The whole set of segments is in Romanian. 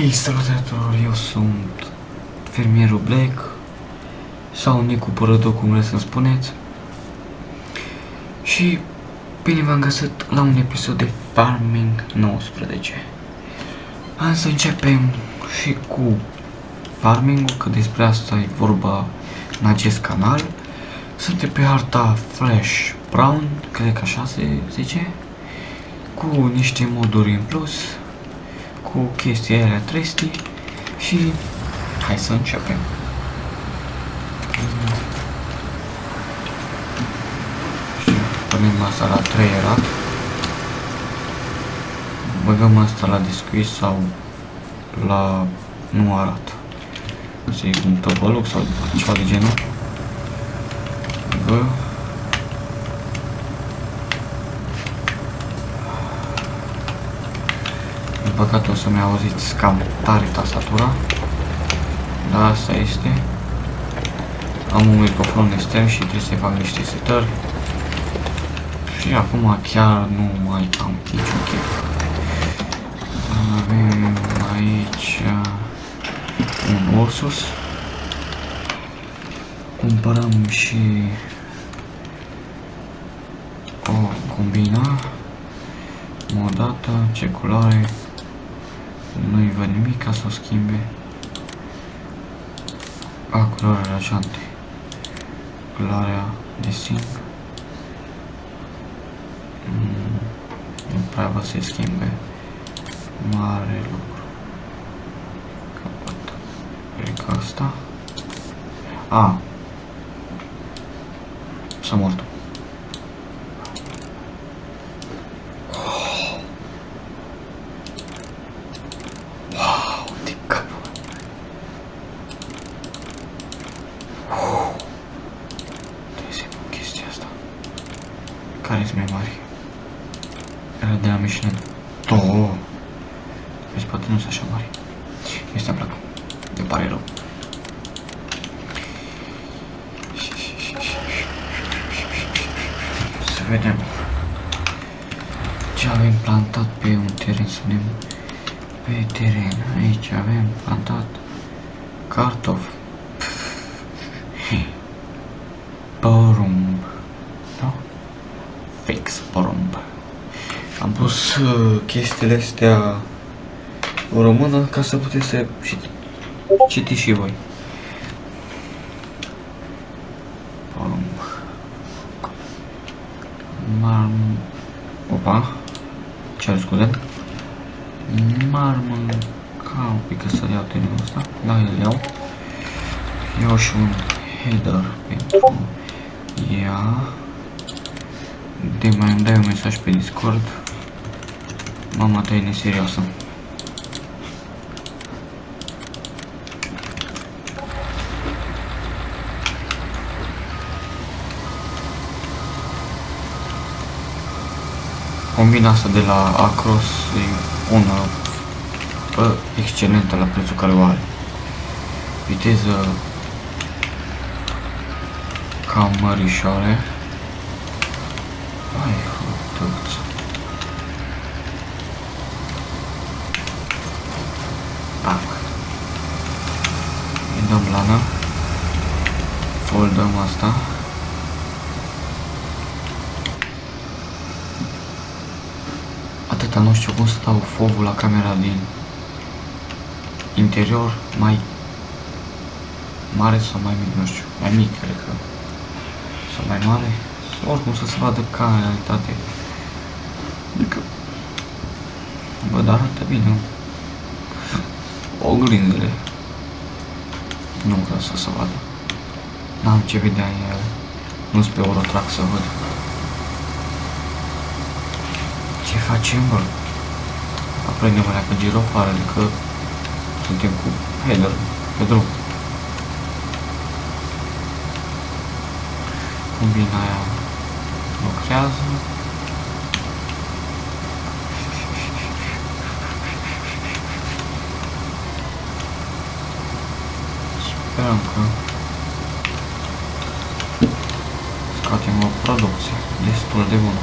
Hei, salutare, eu sunt fermierul Black sau Nicu Părător, cum vreți să-mi spuneți. Și bine v-am găsit la un episod de Farming 19. Hai să începem și cu farming-ul, că despre asta e vorba în acest canal. Suntem pe harta Flash Brown, cred că așa se zice, cu niște moduri în plus, cu chestii alea tristii și hai să începem. Și punem asta la 3 erat. Băgăm asta la discuit sau la nu arată. Să iei un topăluc sau ceva de genul. Bă. Din păcate o să-mi auziți cam tare tastatura. Dar asta este. Am un microfon extern și trebuie să fac niște setări. Și acum chiar nu mai am niciun chef. Avem aici un Ursus. Cumpărăm și o combina. O dată, ce culoare. Nu-i văd nimic ca să o schimbe. Culoarea rajante. Culoarea de zinc. Nu prea vă se schimbe mare lucru. Capăt. Cred că asta. S-a mort. Care sunt mai mari? Ele de la Michelin. Două! Vezi, poate nu sunt așa mari. Este îmi plac. Îmi pare rău. Să vedem ce avem plantat pe un teren. Să vedem pe teren. Aici avem plantat cartofi. Porumb. Fix porumb. Am pus chestiile astea în română ca să puteți să citiți și voi. Porumb. Opa. Cer scuze. Ca un pic să iau terenul ăsta. Da, îl iau. Iau și un header pentru ea. De mai îmi dai un mesaj pe Discord. Mama ta e neserioasă. Combina asta de la Acros e una excelentă la prețul care o are. Viteză cam mărișoare. Hai, hătăți. Îi dăm lană. Foldăm asta. Atâta, nu știu cum să dau fovul la camera din interior, mai mare sau mai mic, nu știu, mai mic cred că, sau mai mare. Oricum să se vadă ca în realitate. Adică bă, dar arată bine. Oglindele. Nu vreau să se vadă. N-am ce vedea în ele. Nu-s pe Eurotrack să văd. Ce facem, bă? Aprindem alea pe girofară, adică suntem cu header pe drum. Combina aia lucrează. Sperăm că scoatem o producție destul de bună.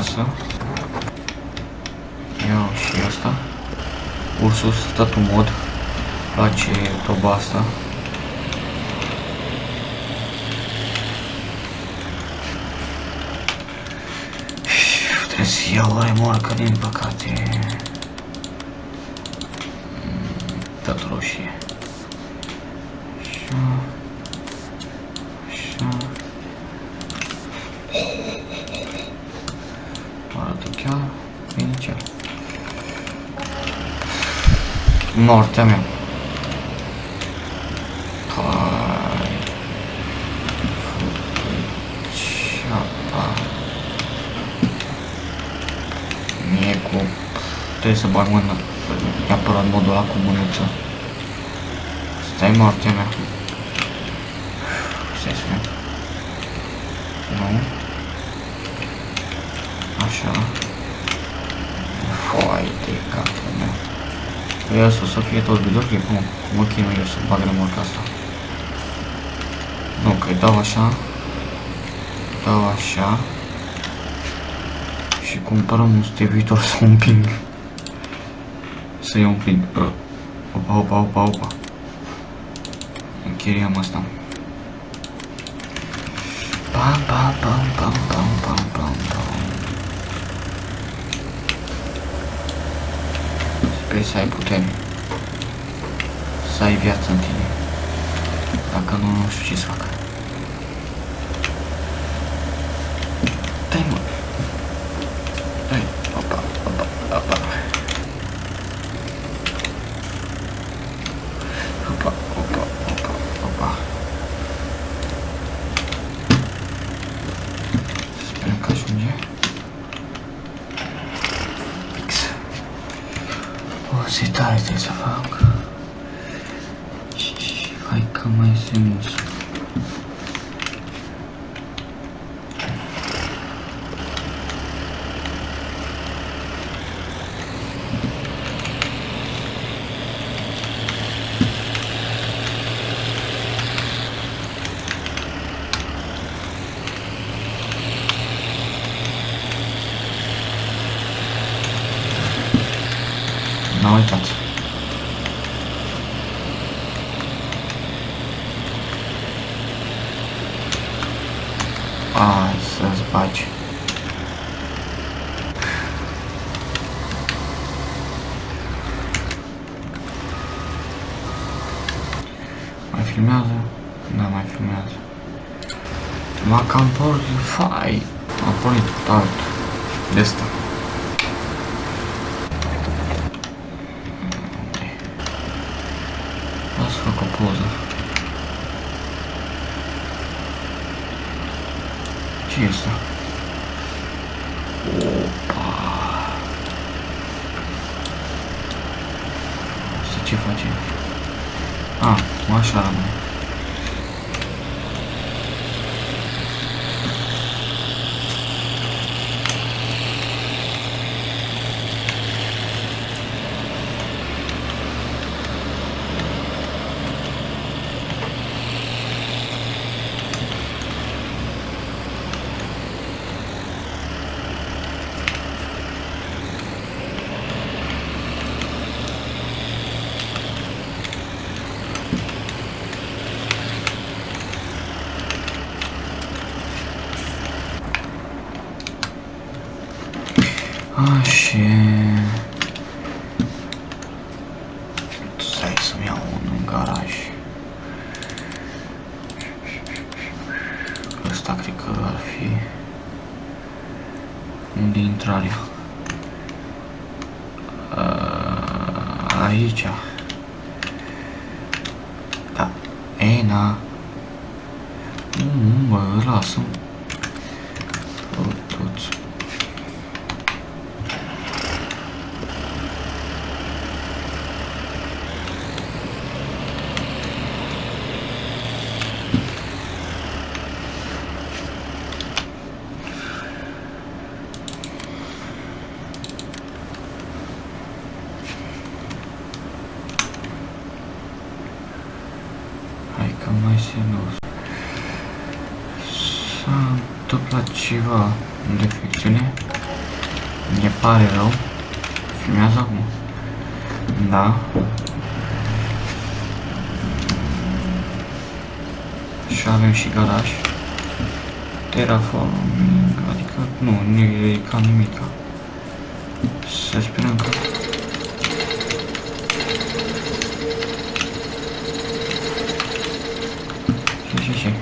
casă. Iau și asta. Ursul stă mod. Place toba asta. Trebuie să iau o remorcă, din păcate. Tot roșie. Așa. Așa. Arată chiar bine cel. Moartea mea. Hai. Ceapa. Mie cu... Trebuie să bag mână. Neapărat modul ăla cu mânuță. Stai moartea mea. Stai să vedem. Nu. Așa. Foai de capul meu. Vreau să fie tot videoclip, nu. Mă chinui eu să bag remorca asta. Nu, că-i dau așa. Dau așa. Și cumpărăm un stevitor să împing. Să iau un plin. Opa, opa, opa, opa. Închiriam asta. Pam, pam, pam, pam, pam, pam, pam, pam. Sper să ai putere. Să ai viață în tine. Dacă nu, nu știu ce să fac. Dai, mă. Dai, opa, opa, opa. Opa, opa, opa, opa. Sperăm că ajunge. Fix. O zi tare trebuie să fac. Hai că mai semus. N-am uitat. Hai să-ți bagi. Mai filmează? Da, mai filmează. M-a cam pornit, fai. M-a pornit alt de asta. Să fac o poză. Ce este? Opa! Asta ce face? Așa rămâne. Așa. Stai să-mi iau unul în garaj. Ăsta cred că ar fi unde intrarea. Aici. Da. Ei, na. Mă, lasă-mi. Toți. Mai serios. S-a întâmplat ceva în defecțiune. Ne pare rău. Filmează acum. Da. Și avem și garaj. Terraforming, adică nu e ca nimica. Să sperăm că... Ce?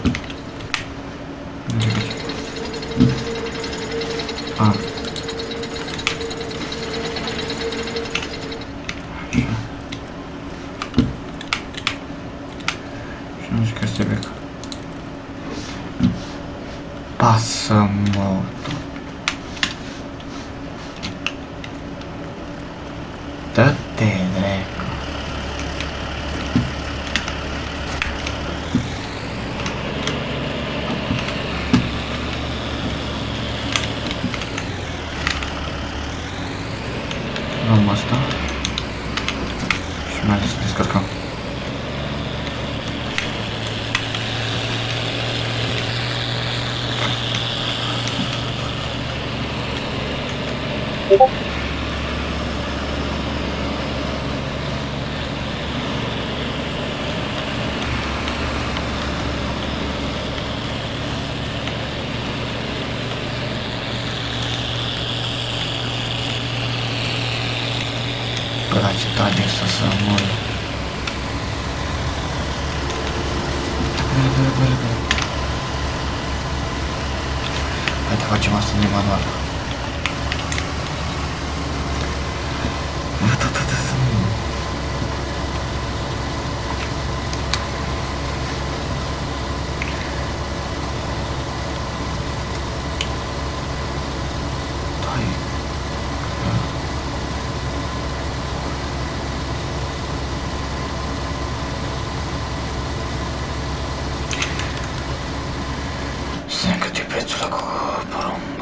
A. Și nu știu că este bec. Pasă moto. Dă-te drecu. Luăm asta. Și mai ales descărcăm. La ce tare să mor. Repede. Haide, facem asta de manual. Cât e prețul la porumb?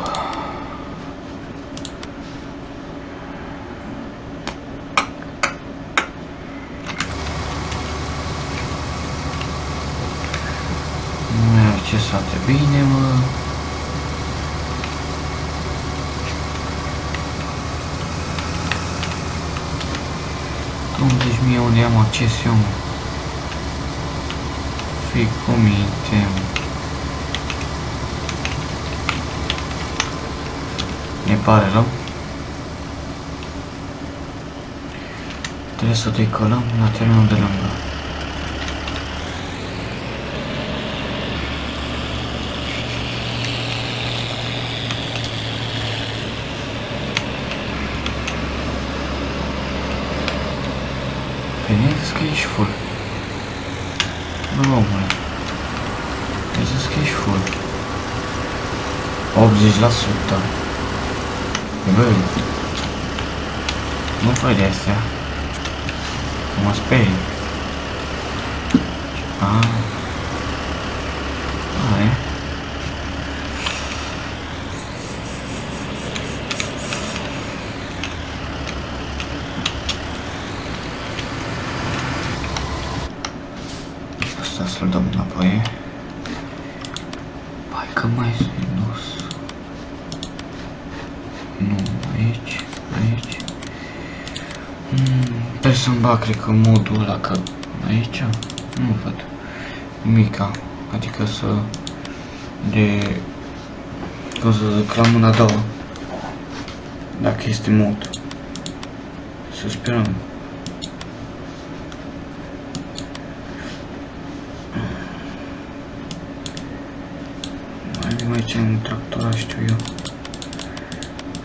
Nu e accesate bine, mă. Unde-și mie unde am acces eu, mă? Fii cu minte, mă. Ne pare rău. Trebuie să decolăm la terenul de lângă. Vedeți că ești full. Nu, omule. Vedeți că ești full. 80%. Băi, nu fai de astea, că mă sperii. Are. Asta să-l dăm înapoi. Hai că mai sus. Nu, aici. Trebuie să-mi bag, cred că, modul ăla, că aici nu văd mica, adică să cum să zic, la mâna a doua, dacă este mod. Să sperăm. Mai avem aici un tractor, știu eu.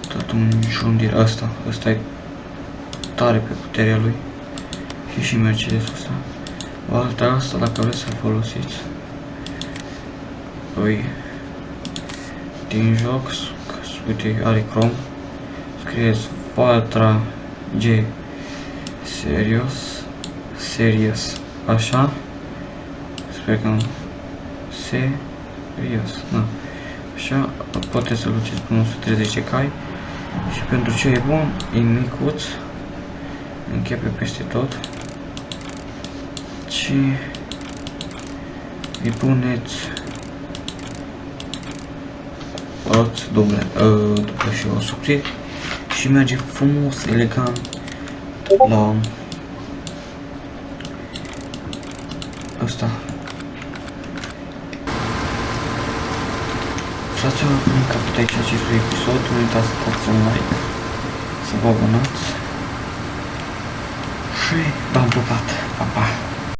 Tot un John ăsta e tare pe puterea lui. Și Mercedes-ul ăsta. O altă asta, dacă vreți să-l folosiți. Păi, din joc, uite, are chrome. Scrieți Valtra G Serious, așa. Sper că nu. Serious, da. Așa, puteți să-l duceți până 130 de cai. Și pentru ce e bun, e micuț, închepe peste tot și îi puneți roți duble și o subțiri și merge frumos, elegant la ăsta. Fraților, am capăt aici acestui episod, nu uitați să dați un like, să vă abonați și v-am pupat, pa, pa!